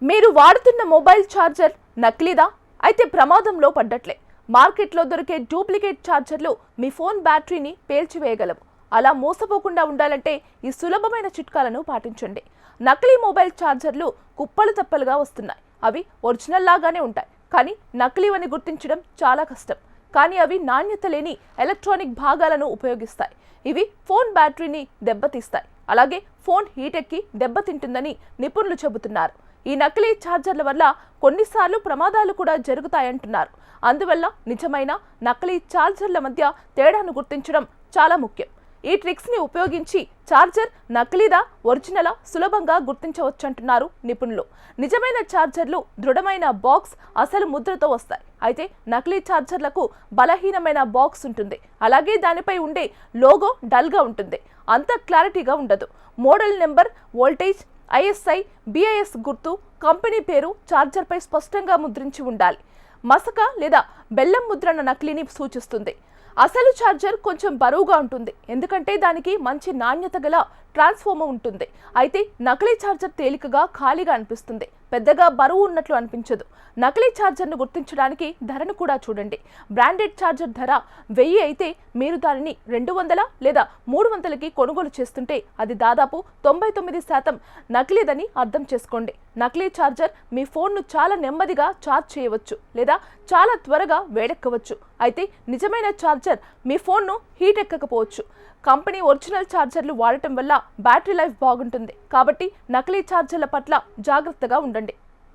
మీరు వాడుతున్న mobile charger నకిలీదా? అయితే ప్రమాదంలో పడ్డట్లే. మార్కెట్లో దొరికే డూప్లికేట్ ఛార్జర్లు మీ ఫోన్ బ్యాటరీని పేల్చివేయగలవు. అలా మోసపోకుండా ఉండాలంటే ఈ సులభమైన చిట్కాలను పాటించండి. నకిలీ మొబైల్ ఛార్జర్లు కుప్పలు తప్పలుగా వస్తున్నాయి. అవి ఒరిజినల్ లాగానే ఉంటాయి, కానీ నకిలీవని గుర్తించడం చాలా కష్టం. కానీ అవి నాణ్యత లేని ఎలక్ట్రానిక్ భాగాలను ఉపయోగిస్తాయి. ఇవి ఫోన్ బ్యాటరీని దెబ్బతీస్తాయి. అలాగే ఫోన్ హీట్ ఎక్కి దెబ్బతింటుందని నిపుణులు చెబుతున్నారు. ఈ నకిలీ ఛార్జర్ల వల్ల కొన్నిసార్లు ప్రమాదాలు కూడా జరుగుతాయంటున్నారు. అందువల్ల నిజమైన నకిలీ ఛార్జర్ల మధ్య తేడాను గుర్తించడం చాలా ముఖ్యం. ఈ ట్రిక్స్ ని ఉపయోగించి ఛార్జర్ నకిలీదా ఒరిజినలా సులభంగా గుర్తించవచ్చంటున్నారు నిపుణులు. నిజమైన ఛార్జర్లు దృఢమైన బాక్స్, అసలు ముద్రతో వస్తాయి. అయితే నకిలీ ఛార్జర్లకు బలహీనమైన బాక్స్ ఉంటుంది. అలాగే దానిపై ఉండే లోగో డల్గా ఉంటుంది, అంత క్లారిటీగా ఉండదు. Model number, voltage, ISI, BIS గుర్తు, కంపెనీ పేరు ఛార్జర్పై స్పష్టంగా ముద్రించి ఉండాలి. మసక లేదా బెల్లం ముద్రణ నకిలీని సూచిస్తుంది. అసలు ఛార్జర్ కొంచెం బరువుగా ఉంటుంది, ఎందుకంటే దానికి మంచి నాణ్యత గల ట్రాన్స్ఫార్మర్ ఉంటుంది. అయితే నకిలీ ఛార్జర్ తేలికగా, ఖాళీగా అనిపిస్తుంది, పెద్దగా బరువు ఉన్నట్లు అనిపించదు. నకిలీ ఛార్జర్ను గుర్తించడానికి ధరను కూడా చూడండి. బ్రాండెడ్ ఛార్జర్ ధర 1000 అయితే మీరు దానిని 200 లేదా 300కి కొనుగోలు చేస్తుంటే అది దాదాపు 99% నకిలీదని అర్థం చేసుకోండి. నకిలీ ఛార్జర్ మీ ఫోన్ను చాలా నెమ్మదిగా ఛార్జ్ చేయవచ్చు లేదా చాలా త్వరగా వేడెక్కవచ్చు. అయితే నిజమైన ఛార్జర్ మీ ఫోన్ను హీట్ ఎక్కకపోవచ్చు. కంపెనీ ఒరిజినల్ ఛార్జర్లు వాడటం వల్ల బ్యాటరీ లైఫ్ బాగుంటుంది. కాబట్టి నకిలీ ఛార్జర్ల పట్ల జాగ్రత్తగా ఉండండి.